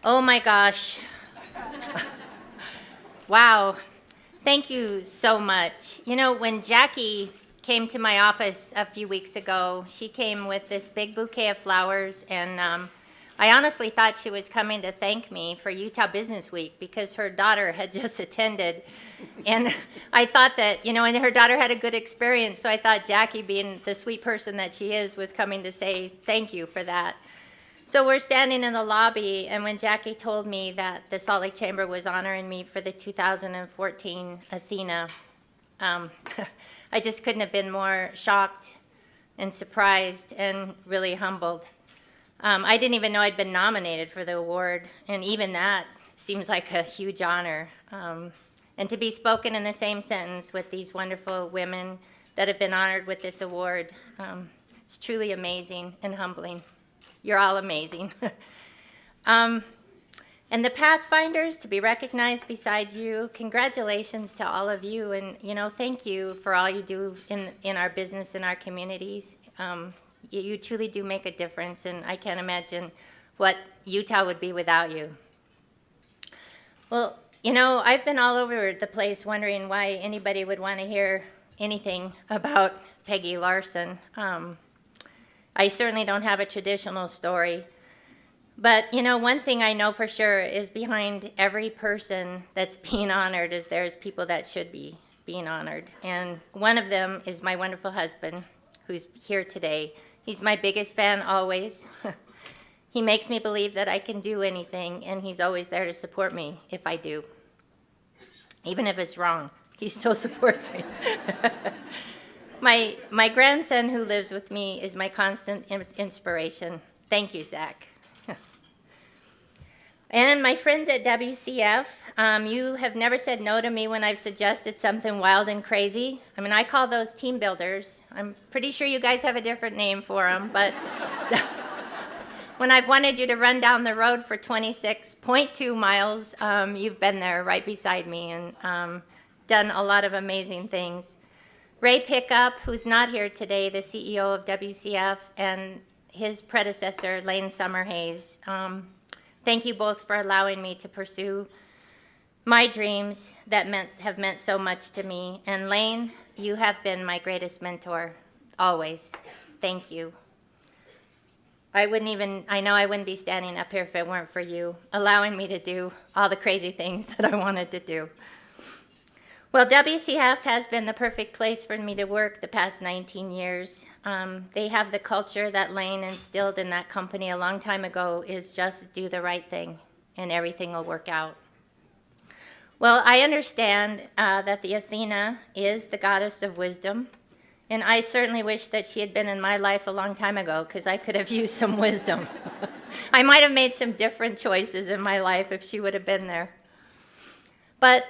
Oh my gosh. Wow. Thank you so much. You know, when Jackie came to my office a few weeks ago, she came with this big bouquet of flowers, and I honestly thought she was coming to thank me for Utah Business Week because her daughter had just attended. And I thought that, and her daughter had a good experience, so I thought Jackie, being the sweet person that she is, was coming to say thank you for that. So we're standing in the lobby, and when Jackie told me that the Salt Lake Chamber was honoring me for the 2014 Athena, um, I just couldn't have been more shocked and surprised and really humbled. I didn't even know I'd been nominated for the award, and even that seems like a huge honor. And to be spoken in the same sentence with these wonderful women that have been honored with this award, it's truly amazing and humbling. You're all amazing. And the Pathfinders, to be recognized beside you, congratulations to all of you. And, thank you for all you do in our business, in our communities. You truly do make a difference, and I can't imagine what Utah would be without you. Well, I've been all over the place wondering why anybody would want to hear anything about Peggy Larsen. I certainly don't have a traditional story. But, one thing I know for sure is behind every person that's being honored is there's people that should be being honored. And one of them is my wonderful husband, who's here today. He's my biggest fan always. He makes me believe that I can do anything, and he's always there to support me if I do. Even if it's wrong, he still supports me. My grandson who lives with me is my constant inspiration. Thank you, Zach. And my friends at WCF, you have never said no to me when I've suggested something wild and crazy. I mean, I call those team builders. I'm pretty sure you guys have a different name for them, but when I've wanted you to run down the road for 26.2 miles, you've been there right beside me and done a lot of amazing things. Ray Pickup, who's not here today, the CEO of WCF, and his predecessor, Lane Summerhays. Thank you both for allowing me to pursue my dreams that have meant so much to me. And Lane, you have been my greatest mentor, always. Thank you. I know I wouldn't be standing up here if it weren't for you, allowing me to do all the crazy things that I wanted to do. Well, WCF has been the perfect place for me to work the past 19 years. They have the culture that Lane instilled in that company a long time ago, is just do the right thing and everything will work out. Well, I understand that the Athena is the goddess of wisdom, and I certainly wish that she had been in my life a long time ago because I could have used some wisdom. I might have made some different choices in my life if she would have been there. But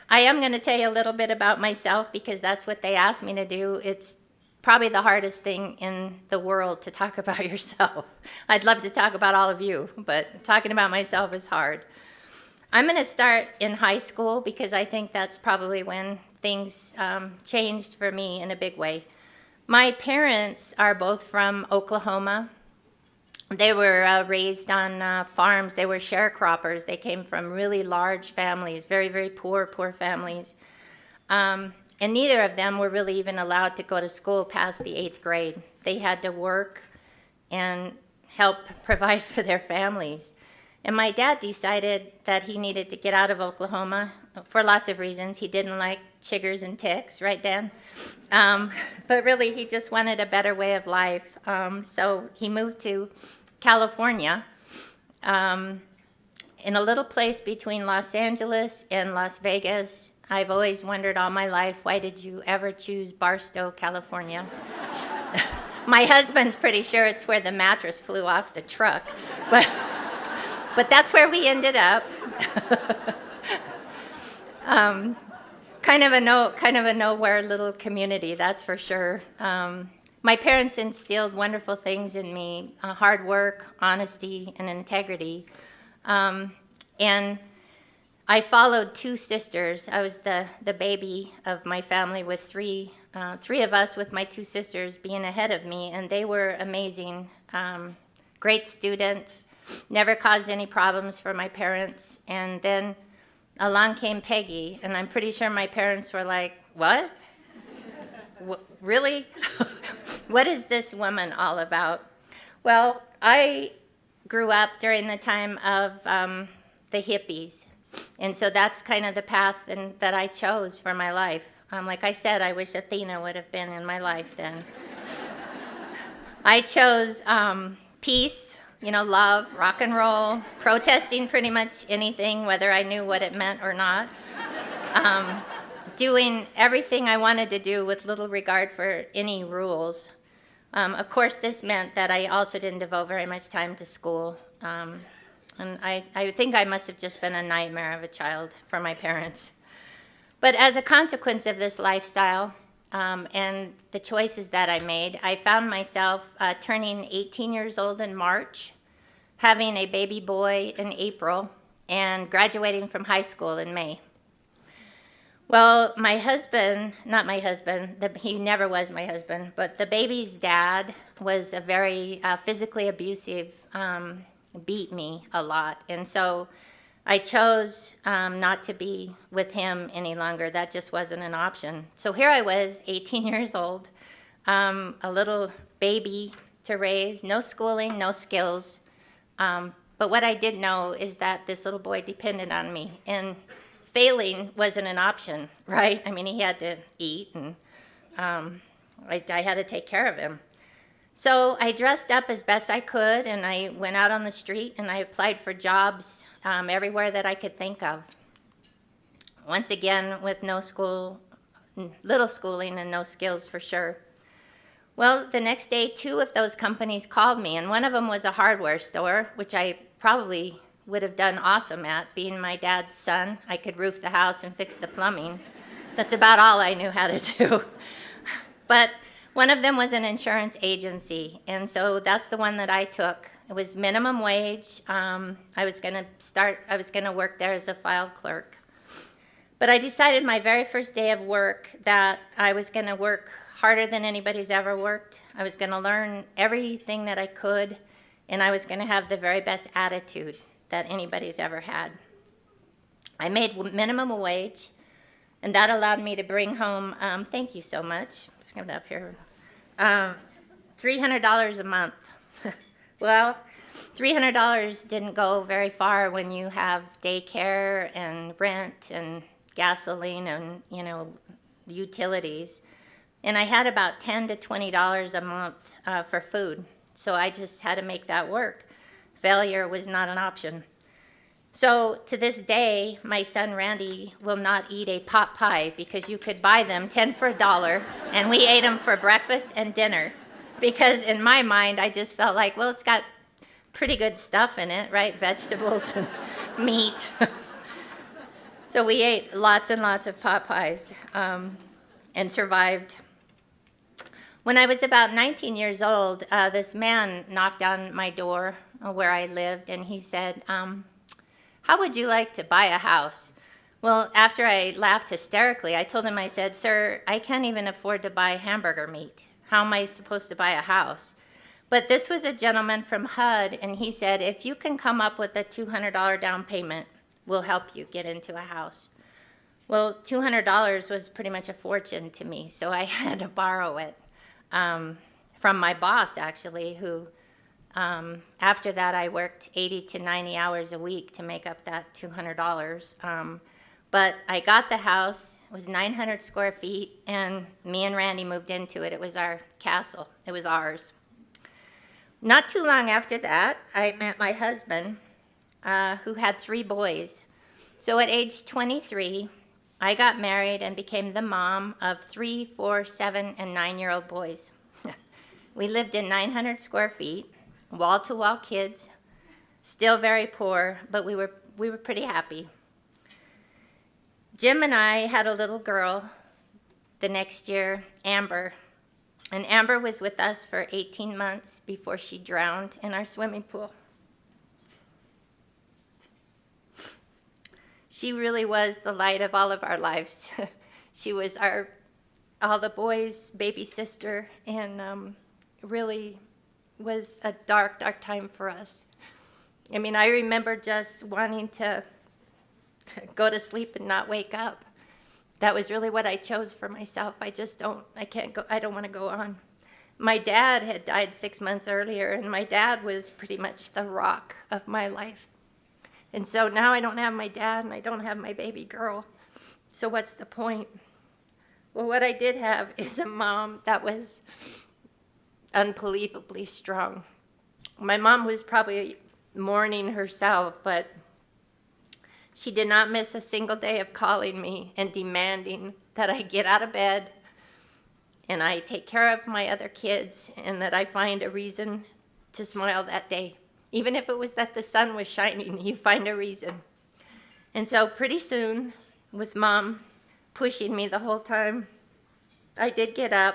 I am going to tell you a little bit about myself because that's what they asked me to do. It's probably the hardest thing in the world to talk about yourself. I'd love to talk about all of you, but talking about myself is hard. I'm going to start in high school because I think that's probably when things changed for me in a big way. My parents are both from Oklahoma. They were raised on farms. They were sharecroppers. They came from really large families, very, very poor families. And neither of them were really even allowed to go to school past the 8th grade. They had to work and help provide for their families. And my dad decided that he needed to get out of Oklahoma for lots of reasons. He didn't like chiggers and ticks, right, Dan? But really, he just wanted a better way of life. So he moved to California, in a little place between Los Angeles and Las Vegas. I've always wondered all my life, why did you ever choose Barstow, California? My husband's pretty sure it's where the mattress flew off the truck, but that's where we ended up. Kind of a nowhere little community, that's for sure. My parents instilled wonderful things in me, hard work, honesty, and integrity. And I followed two sisters. I was the baby of my family with three of us, with my two sisters being ahead of me, and they were amazing, great students. never caused any problems for my parents. And then along came Peggy, and I'm pretty sure my parents were like, what? Really? What is this woman all about? Well, I grew up during the time of the hippies. And so that's kind of the path that I chose for my life. Like I said, I wish Athena would have been in my life then. I chose peace, love, rock and roll, protesting pretty much anything, whether I knew what it meant or not. Doing everything I wanted to do with little regard for any rules. Of course, this meant that I also didn't devote very much time to school. And I think I must have just been a nightmare of a child for my parents. But as a consequence of this lifestyle and the choices that I made, I found myself turning 18 years old in March, having a baby boy in April, and graduating from high school in May. Well, my husband, not my husband, he never was my husband, but the baby's dad was a very physically abusive, beat me a lot. And so I chose not to be with him any longer. That just wasn't an option. So here I was, 18 years old, a little baby to raise, no schooling, no skills. But what I did know is that this little boy depended on me. And failing wasn't an option, right? I mean, he had to eat, and I had to take care of him. So I dressed up as best I could, and I went out on the street, and I applied for jobs everywhere that I could think of. Once again, with no school, little schooling and no skills for sure. Well, the next day, 2 of those companies called me, and one of them was a hardware store, which I probably would have done awesome at. Being my dad's son, I could roof the house and fix the plumbing. That's about all I knew how to do. But one of them was an insurance agency, and so that's the one that I took. It was minimum wage. I was going to work there as a file clerk. But I decided my very first day of work that I was going to work harder than anybody's ever worked. I was going to learn everything that I could, and I was going to have the very best attitude that anybody's ever had. I made minimum wage, and that allowed me to bring home, thank you so much, just coming up here, $300 a month. Well, $300 didn't go very far when you have daycare and rent and gasoline and, utilities. And I had about $10 to $20 a month for food, so I just had to make that work. Failure was not an option. So to this day, my son Randy will not eat a pot pie because you could buy them 10 for $1, and we ate them for breakfast and dinner. Because in my mind, I just felt like, well, it's got pretty good stuff in it, right? Vegetables and meat. So we ate lots and lots of pot pies and survived. When I was about 19 years old, this man knocked on my door where I lived, and he said, how would you like to buy a house? Well, after I laughed hysterically, I told him, I said, sir, I can't even afford to buy hamburger meat. How am I supposed to buy a house? But this was a gentleman from HUD, and he said, if you can come up with a $200 down payment, we'll help you get into a house. Well, $200 was pretty much a fortune to me, so I had to borrow it from my boss, actually, who after that I worked 80 to 90 hours a week to make up that $200. But I got the house. It was 900 square feet, and me and Randy moved into it. It was our castle. It was ours. Not too long after that, I met my husband, who had 3 boys. So at age 23, I got married and became the mom of 3, 4, 7, and 9-year-old boys. We lived in 900 square feet, wall-to-wall kids, still very poor, but we were pretty happy. Jim and I had a little girl the next year, Amber, and Amber was with us for 18 months before she drowned in our swimming pool. She really was the light of all of our lives. She was all the boys' baby sister, and really was a dark, dark time for us. I mean, I remember just wanting to go to sleep and not wake up. That was really what I chose for myself. I don't want to go on. My dad had died 6 months earlier, and my dad was pretty much the rock of my life. And so now I don't have my dad and I don't have my baby girl. So what's the point? Well, what I did have is a mom that was unbelievably strong. My mom was probably mourning herself, but she did not miss a single day of calling me and demanding that I get out of bed and I take care of my other kids and that I find a reason to smile that day. Even if it was that the sun was shining, you find a reason. And so pretty soon, with Mom pushing me the whole time, I did get up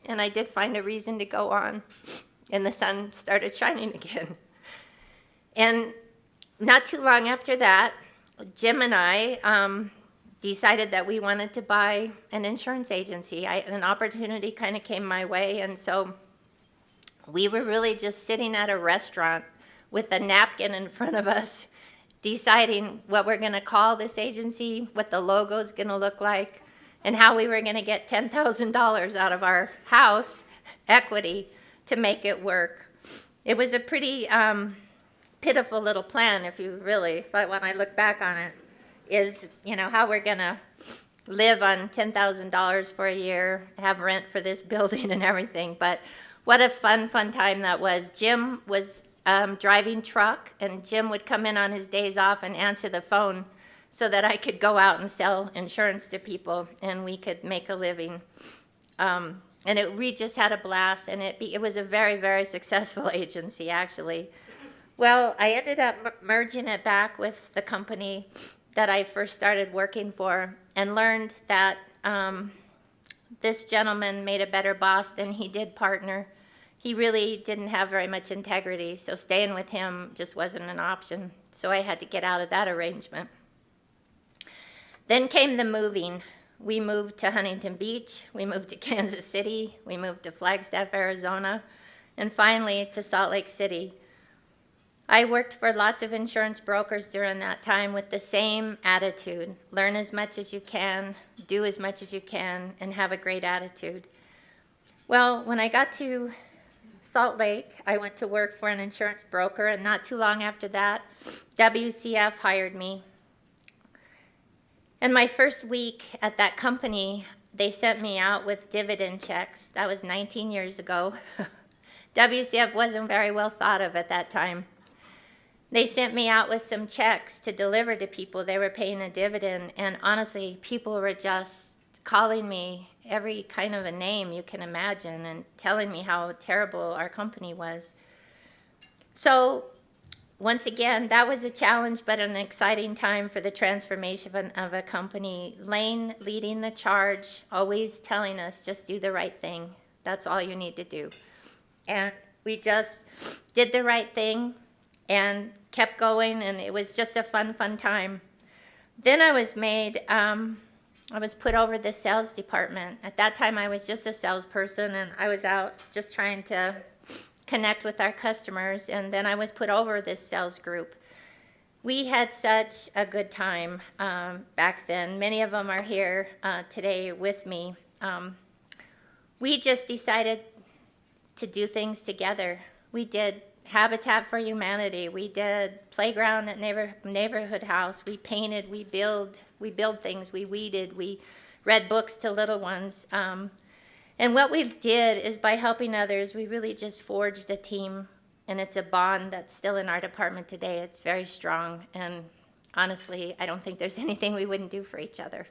and I did find a reason to go on. And the sun started shining again. And not too long after that, Jim and I decided that we wanted to buy an insurance agency. An opportunity kind of came my way, and so we were really just sitting at a restaurant with a napkin in front of us, deciding what we're going to call this agency, what the logo's going to look like, and how we were going to get $10,000 out of our house equity to make it work. It was a pretty pitiful little plan, but when I look back on it, is, how we're going to live on $10,000 for a year, have rent for this building and everything. But what a fun time that was. Jim was driving truck, and Jim would come in on his days off and answer the phone so that I could go out and sell insurance to people, and we could make a living. We just had a blast, and it was a very, very successful agency, actually. Well, I ended up merging it back with the company that I first started working for, and learned that this gentleman made a better boss than he did partner. He really didn't have very much integrity, so staying with him just wasn't an option. So I had to get out of that arrangement. Then came the moving. We moved to Huntington Beach, we moved to Kansas City, we moved to Flagstaff, Arizona, and finally to Salt Lake City. I worked for lots of insurance brokers during that time with the same attitude. Learn as much as you can, do as much as you can, and have a great attitude. Well, when I got to Salt Lake, I went to work for an insurance broker, and not too long after that, WCF hired me. And my first week at that company, they sent me out with dividend checks. That was 19 years ago. WCF wasn't very well thought of at that time. They sent me out with some checks to deliver to people. They were paying a dividend, and honestly, people were just calling me every kind of a name you can imagine and telling me how terrible our company was. So once again, that was a challenge, but an exciting time for the transformation of a company. Lane leading the charge, always telling us, just do the right thing. That's all you need to do. And we just did the right thing and kept going, and it was just a fun time. Then I was put over the sales department. At that time, I was just a salesperson, and I was out just trying to connect with our customers, and then I was put over this sales group. We had such a good time back then. Many of them are here today with me. We just decided to do things together. We did Habitat for Humanity. We did playground at neighborhood house. We painted. We build things. We weeded. We read books to little ones. And what we did is, by helping others, we really just forged a team, and it's a bond that's still in our department today. It's very strong, and honestly, I don't think there's anything we wouldn't do for each other.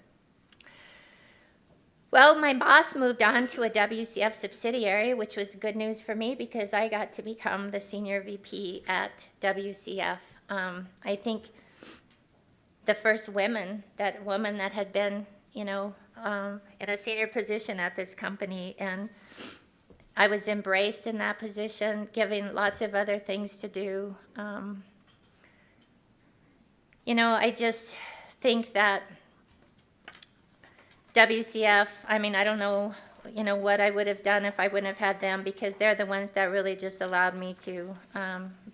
Well, my boss moved on to a WCF subsidiary, which was good news for me because I got to become the senior VP at WCF. I think the first woman that had been, in a senior position at this company, and I was embraced in that position, given lots of other things to do. I just think that WCF, I don't know, what I would have done if I wouldn't have had them, because they're the ones that really just allowed me to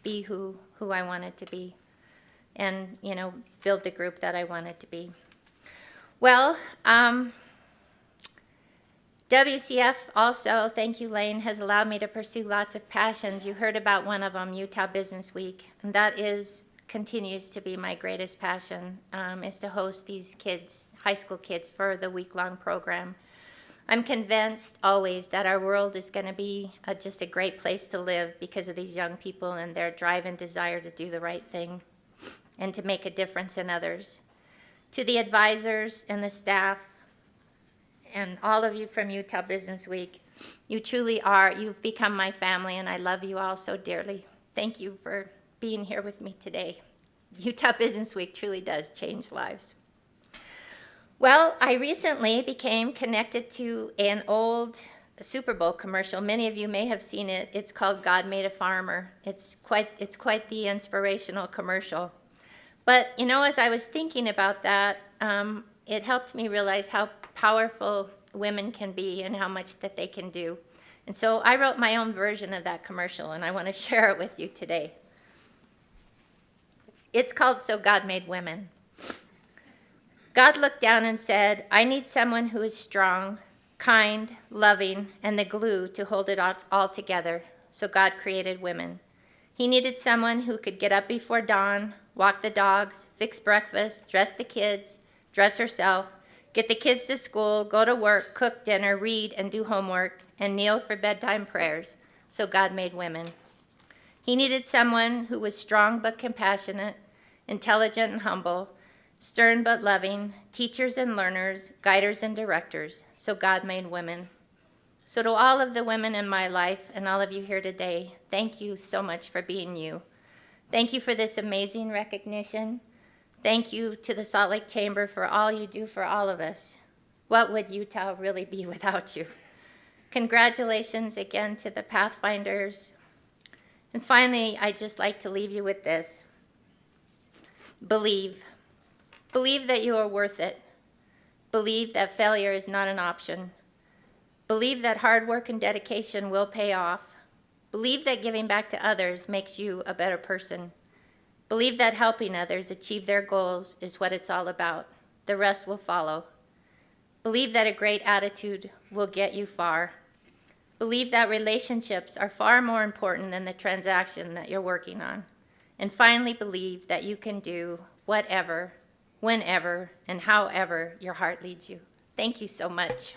be who who I wanted to be and, build the group that I wanted to be. Well, WCF also, thank you, Lane, has allowed me to pursue lots of passions. You heard about one of them, Utah Business Week, and that continues to be my greatest passion, is to host these kids, high school kids, for the week-long program. I'm convinced always that our world is going to be just a great place to live because of these young people and their drive and desire to do the right thing and to make a difference in others. To the advisors and the staff and all of you from Utah Business Week, you truly are, you've become my family, and I love you all so dearly. Thank you for being here with me today. Utah Business Week truly does change lives. Well, I recently became connected to an old Super Bowl commercial. Many of you may have seen it. It's called God Made a Farmer. It's quite the inspirational commercial. But, as I was thinking about that, it helped me realize how powerful women can be and how much that they can do. And so I wrote my own version of that commercial, and I want to share it with you today. It's called So God Made Women. God looked down and said, I need someone who is strong, kind, loving, and the glue to hold it all together. So God created women. He needed someone who could get up before dawn, walk the dogs, fix breakfast, dress the kids, dress herself, get the kids to school, go to work, cook dinner, read, and do homework, and kneel for bedtime prayers. So God made women. He needed someone who was strong but compassionate, intelligent and humble, stern but loving, teachers and learners, guiders and directors. So God made women. So to all of the women in my life and all of you here today, thank you so much for being you. Thank you for this amazing recognition. Thank you to the Salt Lake Chamber for all you do for all of us. What would Utah really be without you? Congratulations again to the Pathfinders. And finally, I'd just like to leave you with this. Believe. Believe that you are worth it. Believe that failure is not an option. Believe that hard work and dedication will pay off. Believe that giving back to others makes you a better person. Believe that helping others achieve their goals is what it's all about. The rest will follow. Believe that a great attitude will get you far. Believe that relationships are far more important than the transaction that you're working on. And finally, believe that you can do whatever, whenever, and however your heart leads you. Thank you so much.